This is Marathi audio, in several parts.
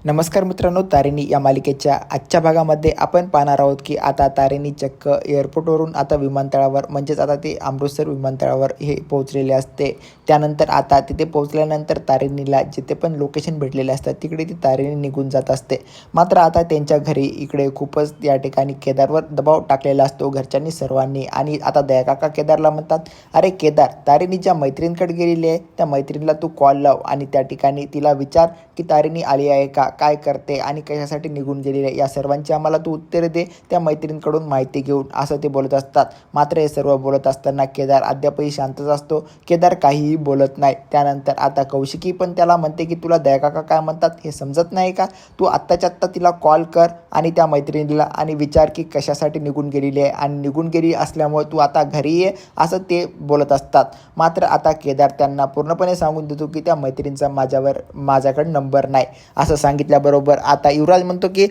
नमस्कार मित्रांनो, तारिणी या मालिकेच्या आजच्या भागामध्ये आपण पाहणार आहोत की आता तारिणी चक्क एअरपोर्टवरून आता विमानतळावर म्हणजेच आता ते अमृतसर विमानतळावर हे पोहोचलेले असते. त्यानंतर आता तिथे पोहोचल्यानंतर तारिणीला जिथे पण लोकेशन भेटलेले असतात तिकडे ती तारिणी निघून जात असते. मात्र आता त्यांच्या घरी इकडे खूपच या ठिकाणी केदारवर दबाव टाकलेला असतो घरच्यांनी सर्वांनी. आणि आता दयाकाका केदारला म्हणतात, अरे केदार, तारिणी ज्या मैत्रिणीकडे गेलेली आहे त्या मैत्रिणीला तू कॉल लाव आणि त्या ठिकाणी तिला विचार की तारिणी आली आहे का, काय करते आणि कशासाठी निघून गेलेले आहे, या सर्वांची आम्हाला तू उत्तरे दे त्या मैत्रिणीकडून माहिती घेऊन, असं ते बोलत असतात. मात्र हे सर्व बोलत असताना केदार अद्यापही शांतच असतो. केदार काहीही बोलत नाही. त्यानंतर आता कौशिकी पण त्याला म्हणते की तुला दयाकाका काय म्हणतात हे समजत नाही का, तू आत्ताच्या आत्ता तिला कॉल कर आणि त्या मैत्रिणीला आणि विचार की कशासाठी निघून गेलेली आहे आणि निघून गेली असल्यामुळे तू आता घरी ये, असं ते बोलत असतात. मात्र आता केदार त्यांना पूर्णपणे सांगून देतो की त्या मैत्रिणीचा माझ्याकडे नंबर नाही. असं सांगितल्याबरोबर आता युवराज म्हणतो की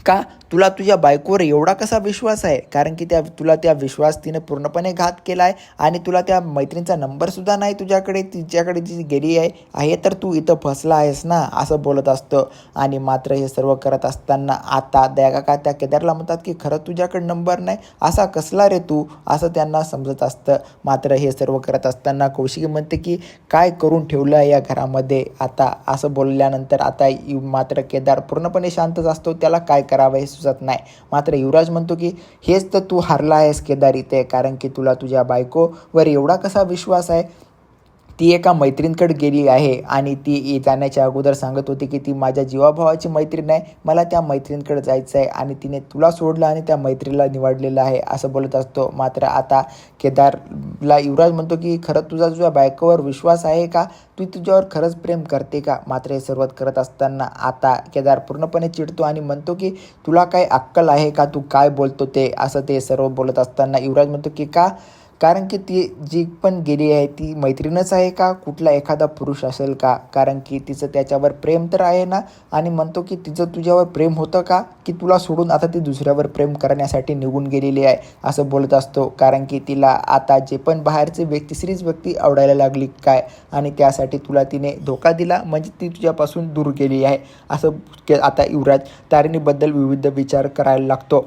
का तुला तुझ्या बायकोवर एवढा कसा विश्वास आहे, कारण की तुला त्या विश्वास तिने पूर्णपणे घात केला आहे आणि तुला त्या मैत्रिणीचा नंबरसुद्धा नाही तुझ्याकडे, तिच्याकडे जी गेली आहे तर तू इथं फसला आहेस ना, असं बोलत असतं. आणि मात्र हे सर्व करत असताना आता दयाकाका त्या केदारला म्हणतात की खरं तुझ्याकडे नंबर नाही, असा कसला रे तू, असं त्यांना समजत असतं. मात्र हे सर्व करत असताना कौशिकी म्हणते की काय करून ठेवलं आहे या घरामध्ये आता, असं बोलल्यानंतर आता मात्र केदार पूर्णपणे शांतच असतो, त्याला काय करावं हे सुचत नाही. मात्र युवराज म्हणतो की हेच तर तू हारला आहेस केदार इथे, कारण की तुला तुझ्या बायकोवर एवढा कसा विश्वास आहे. ती एका मैत्रिणीकडे गेली आहे आणि ती जाण्याच्या अगोदर सांगत होती की ती माझ्या जीवाभावाची मैत्रीण आहे, मला त्या मैत्रिणीकडे जायचं आहे आणि तिने तुला सोडलं आणि त्या मैत्रीला निवडलेलं आहे, असं बोलत असतो. मात्र आता केदारला युवराज म्हणतो की खरं तुझ्या बायकोवर विश्वास आहे का, तू तुझ्यावर खरंच प्रेम करते का. मात्र हे सर्व करत असताना आता केदार पूर्णपणे चिडतो आणि म्हणतो की तुला काय अक्कल आहे का, तू काय बोलतो ते, असं ते सर्व बोलत असताना युवराज म्हणतो की का, कारण की ती जी पण गेली आहे ती मैत्रीणच आहे का, कुठला एखादा पुरुष असेल का, कारण की तिचं त्याच्यावर प्रेम तर आहे ना. आणि म्हणतो की तिचं तुझ्यावर प्रेम होतं का, की तुला सोडून आता ती दुसऱ्यावर प्रेम करण्यासाठी निघून गेलेली आहे, असं बोलत असतो. कारण की तिला आता जे पण बाहेरची तिसरीच व्यक्ती आवडायला लागली काय, आणि त्यासाठी तुला तिने धोका दिला म्हणजे ती तुझ्यापासून दूर गेली आहे, असं आता युवराज तारिणीबद्दल विविध विचार करायला लागतो.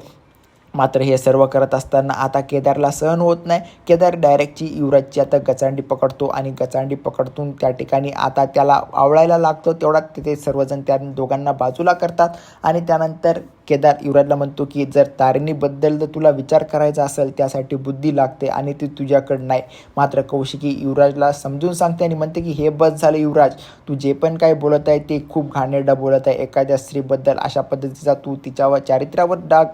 मात्र हे सर्व करत असताना आता केदारला सहन होत नाही. केदार डायरेक्टची युवराजची आता गचांडी पकडतो आणि गचांडी पकडतून त्या ठिकाणी आता त्याला आवळायला लागतो. तेवढ्यात तिथे सर्वजण त्या दोघांना बाजूला करतात आणि त्यानंतर केदार युवराजला म्हणतो की जर तारिणीबद्दल जर तुला विचार करायचा असेल त्यासाठी बुद्धी लागते आणि ती तुझ्याकडं नाही. मात्र कौशिकी युवराजला समजून सांगते आणि म्हणते की हे बस झालं युवराज, तू जे पण काय बोलत आहे ते खूप घाणेरडं बोलत आहे. एखाद्या स्त्रीबद्दल अशा पद्धतीचा तू तिच्यावर चारित्र्यावर डाग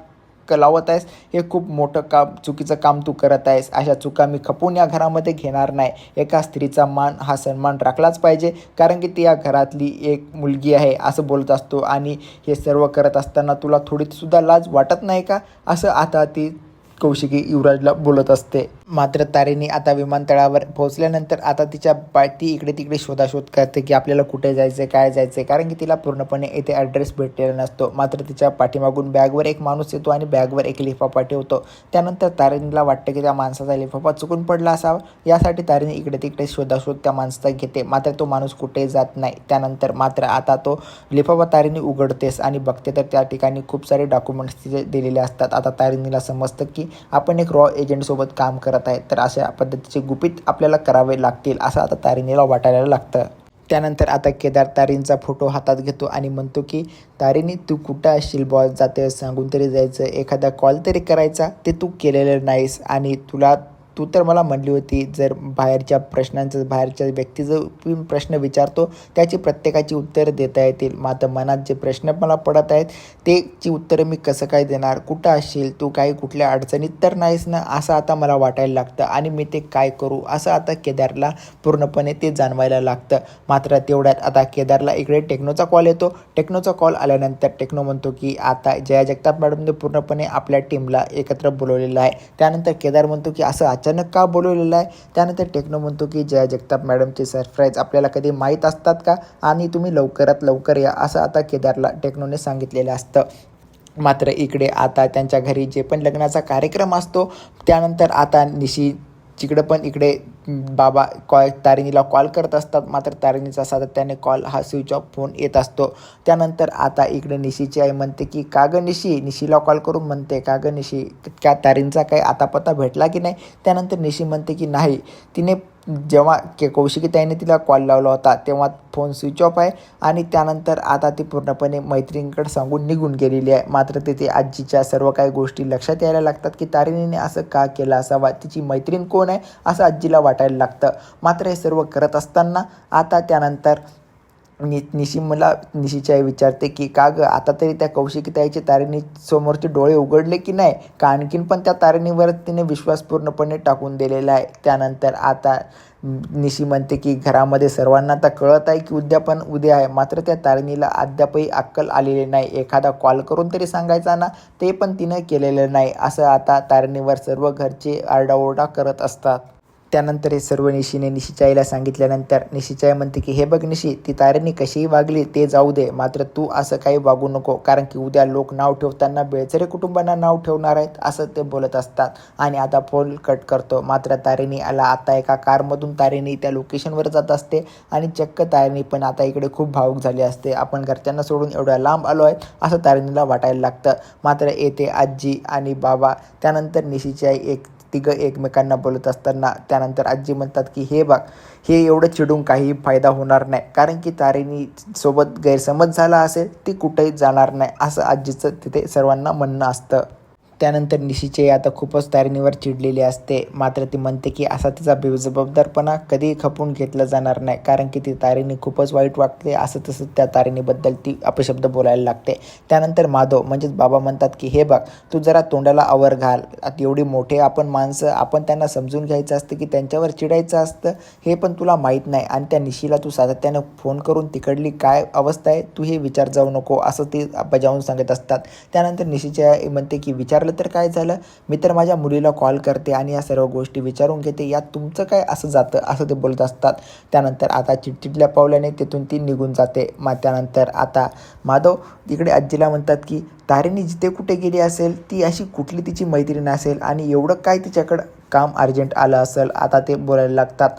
लावत आहेस, हे खूप मोठं चुकीचं काम तू करत आहेस. अशा चुका मी खपून या घरामध्ये घेणार नाही. एका स्त्रीचा मान हा सन्मान राखलाच पाहिजे, कारण की ती या घरातली एक मुलगी आहे, असं बोलत असतो. आणि हे सर्व करत असताना तुला थोडीसुद्धा लाज वाटत नाही का, असं आता ती कौशिकी युवराजला बोलत असते. मात्र तारिणी आता विमानतळावर पोहोचल्यानंतर आता ती इकडे तिकडे शोधाशोध करते की आपल्याला कुठे जायचं आहे, काय जायचं आहे, कारण की तिला पूर्णपणे इथे ॲड्रेस भेटलेला नसतो. मात्र तिच्या पाठीमागून बॅगवर एक माणूस येतो आणि बॅगवर एक लिफाफा ठेवतो. त्यानंतर तारिणीला वाटतं की त्या माणसाचा लिफाफा चुकून पडला असावा, यासाठी तारिणी इकडे तिकडे शोधाशोध त्या माणसाचा घेते. मात्र तो माणूस कुठेही जात नाही. त्यानंतर मात्र आता तो लिफाफा तारिणी उघडतेस आणि बघते तर त्या ठिकाणी खूप सारे डॉक्युमेंट्स तिथे दिलेले असतात. आता तारिणीला समजतं की आपण एक रॉ एजंटसोबत काम करत आहे, तर अशा पद्धतीचे गुपित आपल्याला करावे लागतील, असं आता तारिणीला वाटायला लागतं. त्यानंतर आता केदार तारिणीचा फोटो हातात घेतो आणि म्हणतो की तारिणी, तू कुठं असशील बॉस, जाते सांगून तरी जायचं, एखादा कॉल तरी करायचा, ते तू केलेलं नाहीस. आणि तू तर मला म्हणली होती जर बाहेरच्या व्यक्तीचं प्रश्न विचारतो त्याची प्रत्येकाची उत्तरं देता येतील. मात्र मनात जे प्रश्न मला पडत आहेत त्याची उत्तरं मी कसं काय देणार, कुठं असशील तू, काही कुठल्या अडचणीत तर नाहीस ना, असं आता मला वाटायला लागतं. आणि मी ते काय करू, असं आता केदारला पूर्णपणे ते जाणवायला लागतं. मात्र तेवढ्यात आता केदारला इकडे टेक्नोचा कॉल येतो. टेक्नोचा कॉल आल्यानंतर टेक्नो म्हणतो की आता जया जगताप मॅडमने पूर्णपणे आपल्या टीमला एकत्र बोलवलेलं आहे. त्यानंतर केदार म्हणतो की असं अचानक का बोलवलेलं आहे. त्यानंतर टेक्नो म्हणतो की जया जगताप मॅडमचे सरप्राईज आपल्याला कधी माहीत असतात का, आणि तुम्ही लवकरात लवकर या, असं आता केदारला टेक्नोने सांगितलेलं असतं. मात्र इकडे आता त्यांच्या घरी जे पण लग्नाचा कार्यक्रम असतो त्यानंतर आता निशी जिकडं पण इकडे बाबा तारिणीला कॉल करत असतात, मात्र तारिणीचा सातत्याने कॉल हा स्विच ऑफ फोन येत असतो. त्यानंतर आता इकडे निशीची आई म्हणते की का गं निशीला कॉल करून म्हणते का गं निशी, त्या तारिणीचा काही आतापता भेटला की नाही. त्यानंतर निशी म्हणते की नाही, तिने जेव्हा कौशिकीताईने तिला कॉल लावला होता तेव्हा फोन स्विच ऑफ आहे आणि त्यानंतर आता ती पूर्णपणे मैत्रिणीकडे सांगून निघून गेलेली आहे. मात्र तिथे आजीच्या सर्व काही गोष्टी लक्षात यायला लागतात की तारिणीने असं का केलं असावा, तिची मैत्रीण कोण आहे असं आजीला वाटायला लागतं. मात्र हे सर्व करत असताना आता त्यानंतर निशीची आई विचारते की का गं आता तरी त्या कौशिकीताईचे तारिणी समोरचे डोळे उघडले की नाही, का आणखीन पण त्या तारिणीवर तिने विश्वास पूर्णपणे टाकून दिलेला आहे. त्यानंतर आता निशी म्हणते की घरामध्ये सर्वांना आता कळत आहे की उद्या आहे, मात्र त्या तारिणीला अद्यापही अक्कल आलेली नाही. एखादा कॉल करून तरी सांगायचा ना, ते पण तिनं केलेलं नाही. असं आता तारिणीवर सर्व घरचे आरडाओरडा करत असतात. त्यानंतर हे सर्व निशीच्या आईला सांगितल्यानंतर निशीची आई म्हणते की हे बघ निशी, ती तारिणी कशीही वागली ते जाऊ दे, मात्र तू असं काही वागू नको, कारण की उद्या लोक नाव ठेवताना बेळचरे कुटुंबांना नाव ठेवणार आहेत, असं ते बोलत असतात. आणि आता फोन कट करतो. मात्र तारिणी आला आता एका कारमधून तारिणी त्या लोकेशनवर जात असते आणि चक्क तारिणी पण आता इकडे खूप भावूक झाली असते. आपण घरच्यांना सोडून एवढ्या लांब आलो आहे असं तारिणीला वाटायला लागतं. मात्र येते आजी आणि बाबा. त्यानंतर निशीची आई तिघं एकमेकांना बोलत असताना त्यानंतर आजी म्हणतात की हे बघ, हे एवढं चिडून काही फायदा होणार नाही, कारण की तारिणीसोबत गैरसमज झाला असेल, ती कुठेही जाणार नाही असं आजीचं तिथे सर्वांना म्हणणं असतं. त्यानंतर निशीची आई आता खूपच तारिणीवर चिडलेली असते. मात्र ती म्हणते की असा तिचा बेजबाबदारपणा कधी खपून घेतला जाणार नाही, कारण की ती तारिणी खूपच वाईट वाटते. असं तसं त्या तारिणीबद्दल ती अपशब्द बोलायला लागते. त्यानंतर माधव म्हणजेच बाबा म्हणतात की हे बघ, तू जरा तोंडाला आवर घाल. आता एवढी मोठे आपण माणसं, आपण त्यांना समजून घ्यायचं असतं की त्यांच्यावर चिडायचं असतं, हे पण तुला माहीत नाही. आणि त्या निशीला तू सातत्यानं फोन करून तिकडली काय अवस्था आहे तू हे विचार जाऊ नको असं ते बजावून सांगत असतात. त्यानंतर निशीची आई म्हणते की विचारलं तर काय झालं, मी तर माझ्या मुलीला कॉल करते आणि या सर्व गोष्टी विचारून घेते, यात तुमचं काय असं जातं असं ते बोलत असतात. त्यानंतर आता चिडचिडल्या पावल्याने तिथून ती निघून जाते. त्यानंतर आता माधव इकडे आजीला म्हणतात की तारिणी जिथे कुठे गेली असेल, ती अशी कुठली तिची मैत्रीण असेल आणि एवढं काय तिच्याकडं काम अर्जंट आलं असेल, आता ते बोलायला लागतात.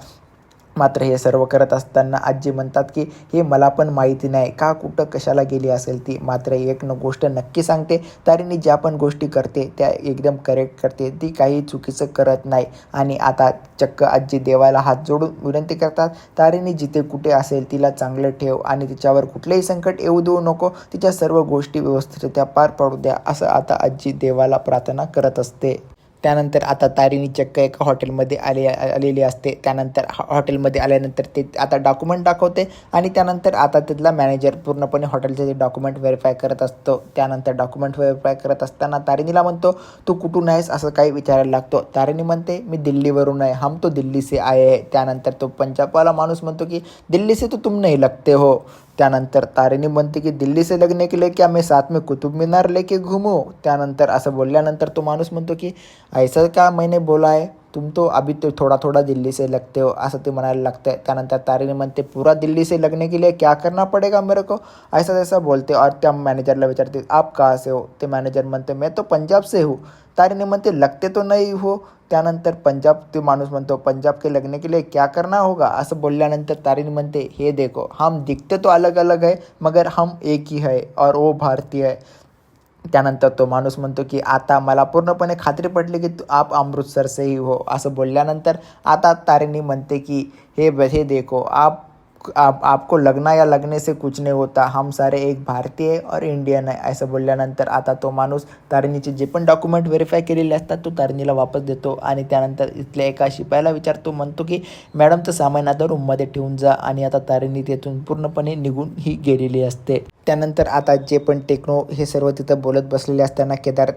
मात्र हे सर्व करत असताना आजी म्हणतात की हे मला पण माहिती नाही का कुठं कशाला गेली असेल ती, मात्र एक गोष्ट नक्की सांगते, तारिणी ज्या पण गोष्टी करते त्या एकदम करेक्ट करते, ती काही चुकीचं करत नाही. आणि आता चक्क आजी देवाला हात जोडून विनंती करतात, तारिणी जिथे कुठे असेल तिला चांगलं ठेव आणि तिच्यावर कुठलेही संकट येऊ देऊ नको, तिच्या सर्व गोष्टी व्यवस्थितरित्या पार पाडू द्या, असं आता आजी देवाला प्रार्थना करत असते. त्यानंतर आता तारिणी चक्क एका हॉटेलमध्ये आलेली असते. त्यानंतर हॉटेलमध्ये आल्यानंतर ते आता डॉक्युमेंट दाखवते आणि त्यानंतर आता तिथला मॅनेजर पूर्णपणे हॉटेलचे जे डॉक्युमेंट व्हेरीफाय करत असतो. त्यानंतर डॉक्युमेंट व्हेरीफाय करत असताना तारिणीला म्हणतो तू कुठून आहेस असं काही विचारायला लागतो. तारिणी म्हणते मी दिल्लीवरून आहे, हम तो दिल्ली से आए है. त्यानंतर तो पंजाबवाला माणूस म्हणतो की दिल्ली से तो तुम नहीं लगते हो. त्यानंतर तारिणी म्हणते की दिल्ली से लगने के लिए क्या मैं साथ में कुतुब मीनार लेके घूमूं. त्यानंतर असं बोलल्यानंतर तो माणूस म्हणतो की ऐसा क्या मैंने बोला है, तुम तो अभी तो थोड़ा थोड़ा दिल्ली से लगते हो असं ते म्हणायला लागतं. त्यानंतर तारिणी म्हणते पूरा दिल्ली से लगने के लिए क्या करना पडेगा मेरे को, ऐसा तैसा बोलते. और त्या मॅनेजरला विचारते आप कहाँ से हो. ते मॅनेजर म्हणते मैं तो पंजाब से हूँ. तारिणी म्हणते लगते तो नहीं हो. त्यानंतर ते माणूस म्हणतो पंजाब के लगने के लिए क्या करना होगा असं बोलल्यानंतर तारिणी म्हणते हे देखो हम दिखते तो अलग अलग है मगर हम एक ही है और वो भारतीय है. त्यानंतर तो माणूस म्हणतो की आता मला पूर्णपणे खात्री पटली की आप अमृतसर से ही हो. असं बोलल्यानंतर आता तारिणी म्हणते की हे देखो आपको लगना या लगने से कुछ नहीं होता, हम सारे एक भारतीय और इंडियन आहे. असं बोलल्यानंतर आता तो माणूस तारिणीचे जे पण डॉक्युमेंट व्हेरीफाय केलेले असतात तो तारिणीला वापस देतो आणि त्यानंतर इथल्या एका शिपायाला विचारतो, म्हणतो की मॅडमचं सामान आता रूममध्ये ठेवून जा. आणि आता तारिणी तिथून पूर्णपणे निघून ही गेलेली असते. त्यानंतर आता जे पण टेक्नो हे सर्व तिथं बोलत बसलेले असताना केदार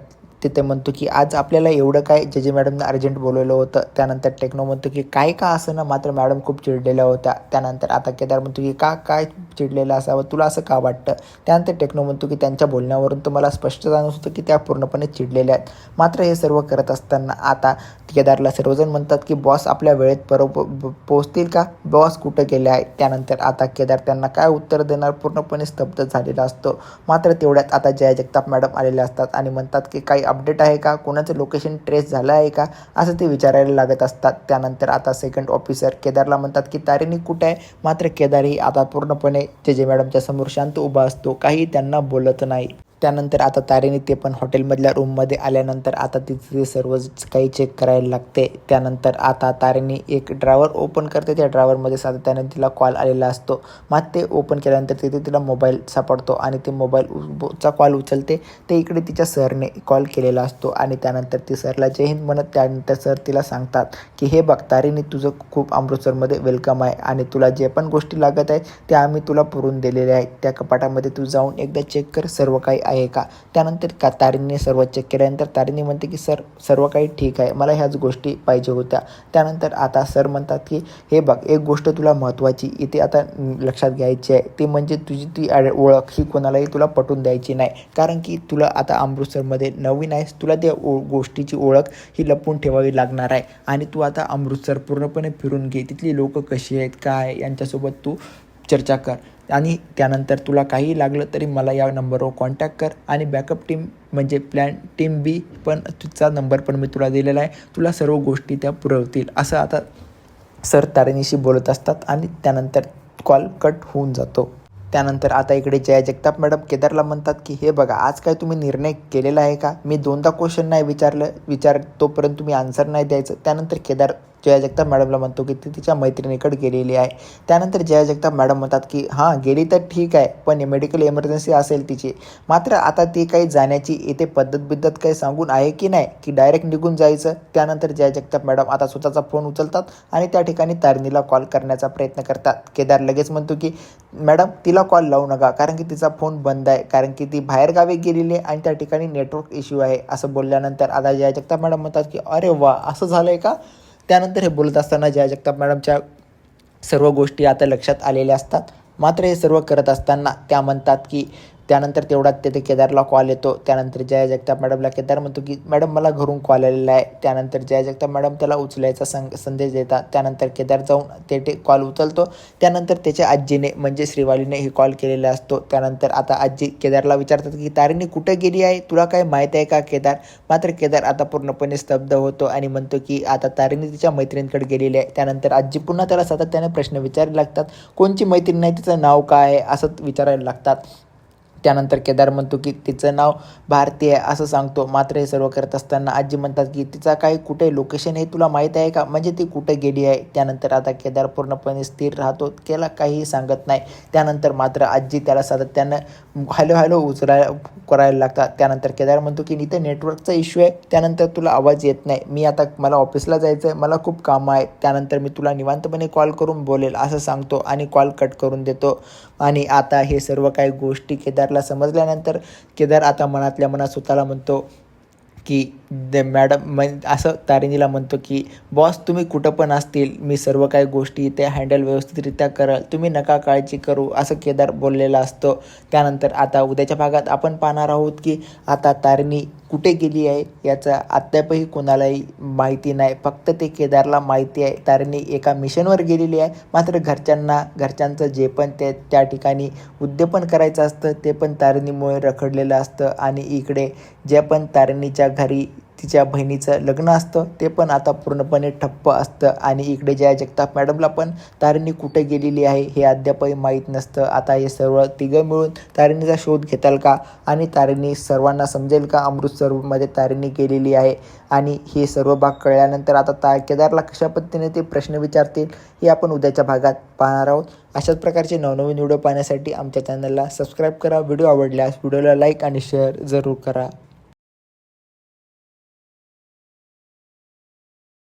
तिथे म्हणतो की आज आपल्याला एवढं काय जे मॅडमनं अर्जंट बोलवलं होतं. त्यानंतर टेक्नो म्हणतो की काय का असं ना, मात्र मॅडम खूप चिडलेल्या होत्या. त्यानंतर आता केदार म्हणतो की काय चिडलेलं असावं, तुला असं का वाटतं. त्यानंतर टेक्नो म्हणतो की त्यांच्या बोलण्यावरून तर मला स्पष्ट जाणवत होतं की त्या पूर्णपणे चिडलेल्या आहेत. मात्र हे सर्व करत असताना आता केदारला सर्वजण म्हणतात की बॉस आपल्या वेळेत पोहोचतील का, बॉस कुठं गेले आहे. त्यानंतर आता केदार त्यांना काय उत्तर देणार पूर्णपणे स्तब्ध झालेला असतो. मात्र तेवढ्यात आता जया जगताप मॅडम आलेल्या असतात आणि म्हणतात की काही अपडेट आहे का, कोणाचं लोकेशन ट्रेस झालं आहे का, असं ते विचारायला लागत असतात. त्यानंतर आता सेकंड ऑफिसर केदारला म्हणतात की तारिणी कुठे आहे. मात्र केदारही आता पूर्णपणे जे मॅडमच्या समोर शांत उभा असतो, काही त्यांना बोलत नाही. त्यानंतर आता तारेने ते पण हॉटेलमधल्या रूममध्ये आल्यानंतर आता तिथे सर्व काही चेक करायला लागते. त्यानंतर आता तारेने एक ड्रावर ओपन करते. त्या ड्रावरमध्ये सातत्याने तिला कॉल आलेला असतो. मग ते ओपन केल्यानंतर तिथे तिला मोबाईल सापडतो आणि ते मोबाईलचा कॉल उचलते. ते इकडे तिच्या सरने कॉल केलेला असतो आणि त्यानंतर ती सरला जय हिंद म्हणत त्यानंतर सर तिला सांगतात की हे बघ तारेने, तुझं खूप अमृतसरमध्ये वेलकम आहे आणि तुला जे पण गोष्टी लागत आहेत त्या आम्ही तुला पुरवून दिलेल्या आहेत. त्या कपाटामध्ये तू जाऊन एकदा चेक कर सर्व काही आहे का. त्यानंतर तारिणीने सर्व चेक केल्यानंतर तारिणी म्हणते की सर सर्व काही ठीक आहे, मला ह्याच गोष्टी पाहिजे होत्या. त्यानंतर आता सर म्हणतात की हे बघ एक गोष्ट तुला महत्त्वाची इथे आता लक्षात घ्यायची आहे, ती म्हणजे तुझी ती ओळख ही कोणालाही तुला पटवून द्यायची नाही. कारण की तुला आता अमृतसरमध्ये नवीन आहेस, तुला त्या गोष्टीची ओळख ही लपवून ठेवावी लागणार आहे आणि तू आता अमृतसर पूर्णपणे फिरून घे. तिथली लोक कशी आहेत काय यांच्यासोबत तू चर्चा कर आणि त्यानंतर तुला काही लागलं तरी मला या नंबरवर कॉन्टॅक्ट कर आणि बॅकअप टीम म्हणजे प्लॅन टीम बी पण तुझा नंबर पण मी तुला दिलेला आहे, तुला सर्व गोष्टी त्या पुरवतील. असं आता सर तारिणीशी बोलत असतात आणि त्यानंतर कॉल कट होऊन जातो. त्यानंतर आता इकडे जया जगताप मॅडम केदारला म्हणतात की हे बघा आज काय तुम्ही निर्णय केलेला आहे का. मी दोनदा क्वेश्चन नाही विचार तोपर्यंत तुम्ही आन्सर नाही द्यायचं. त्यानंतर केदार जया जगताप मॅडमला म्हणतो की ती तिच्या मैत्रिणीकडे गेलेली आहे. त्यानंतर जया जगताप मॅडम म्हणतात की हां गेली तर ठीक आहे, पण मेडिकल इमर्जन्सी असेल तिची. मात्र आता ती काही जाण्याची इथे पद्धत काही सांगून आहे की नाही की डायरेक्ट निघून जायचं. त्यानंतर जया जगताप मॅडम आता स्वतःचा फोन उचलतात आणि त्या ठिकाणी तारिणीला कॉल करण्याचा प्रयत्न करतात. केदार लगेच म्हणतो की मॅडम तिला कॉल लावू नका कारण की तिचा फोन बंद आहे, कारण की ती बाहेरगावी गेलेली आहे आणि त्या ठिकाणी नेटवर्क इश्यू आहे. असं बोलल्यानंतर आता जया जगताप मॅडम म्हणतात की अरे वा असं झालं आहे का. त्यानंतर हे बोलत असताना जया जगताप मॅडमच्या सर्व गोष्टी आता लक्षात आलेल्या असतात. मात्र हे सर्व करत असताना त्या म्हणतात की त्यानंतर तेवढ्यात तिथे केदारला कॉल येतो. त्यानंतर जया जगताप मॅडमला केदार म्हणतो की मॅडम मला घरून कॉल आलेला आहे. त्यानंतर जया जगताप मॅडम त्याला उचलायचा संदेश देतात. त्यानंतर केदार जाऊन ते कॉल उचलतो. त्यानंतर त्याच्या आजीने म्हणजे श्रीवालीने हे कॉल केलेला असतो. त्यानंतर आता आजी केदारला विचारतात की तारिणी कुठे गेली आहे, तुला काय माहीत आहे का केदार. मात्र केदार आता पूर्णपणे स्तब्ध होतो आणि म्हणतो की आता तारिणी तिच्या मैत्रिणीकडे गेलेली आहे. त्यानंतर आजी पुन्हा त्याला सातत्याने प्रश्न विचारायला लागतात, कोणची मैत्रीण नाही, तिचं नाव काय आहे असं विचारायला लागतात. त्यानंतर केदार म्हणतो की तिचं नाव भारती आहे असं सांगतो. मात्र हे सर्व करत असताना आजी म्हणतात की तिचा काही कुठे लोकेशन हे तुला माहीत आहे का, म्हणजे ती कुठे गेली आहे. त्यानंतर आता केदार पूर्णपणे स्थिर राहतो, त्याला काहीही सांगत नाही. त्यानंतर मात्र आजी त्याला सातत्यानं हॅलो करायला लागतात. त्यानंतर केदार म्हणतो की इथे नेटवर्कचा इश्यू आहे, त्यानंतर तुला आवाज येत नाही, मी आता मला ऑफिसला जायचं आहे, मला खूप कामं आहे, त्यानंतर मी तुला निवांतपणे कॉल करून बोलेल असं सांगतो आणि कॉल कट करून देतो. आणि आता हे सर्व काही गोष्टी केदारला समजल्यानंतर केदार आता मनातल्या मनात स्वतःला म्हणतो की मॅडम असं तारिणीला म्हणतो की बॉस तुम्ही कुठं पण असतील, मी सर्व काही गोष्टी ते हँडल व्यवस्थितरित्या कराल, तुम्ही नका काळजी करू असं केदार बोललेला असतो. त्यानंतर आता उद्याच्या भागात आपण पाहणार आहोत की आता तारिणी कुठे गेली आहे याचा अद्यापही कोणालाही माहिती नाही, फक्त ते केदारला माहिती आहे. तारिणी एका मिशनवर गेलेली आहे. मात्र घरच्यांचं जे पण त्या ठिकाणी उद्यापन करायचं असतं ते पण तारिणीमुळे रखडलेलं असतं आणि इकडे जे पण तारिणीच्या घरी तिच्या बहिणीचं लग्न असतं ते पण आता पूर्णपणे ठप्प असतं आणि इकडे जया जगताप मॅडमला पण तारिणी कुठे गेलेली आहे हे अद्यापही माहीत नसतं. आता हे सर्व तिघं मिळून तारिणीचा शोध घेताल का आणि तारिणी सर्वांना समजेल का अमृतसरमध्ये तारिणी गेलेली आहे. आणि हे सर्व भाग कळल्यानंतर आता केदारला कशा पद्धतीने ते प्रश्न विचारतील हे आपण उद्याच्या भागात पाहणार आहोत. अशाच प्रकारचे नवनवीन व्हिडिओ पाहण्यासाठी आमच्या चॅनलला सबस्क्राईब करा. व्हिडिओ आवडल्यास व्हिडिओला लाईक आणि शेअर जरूर करा.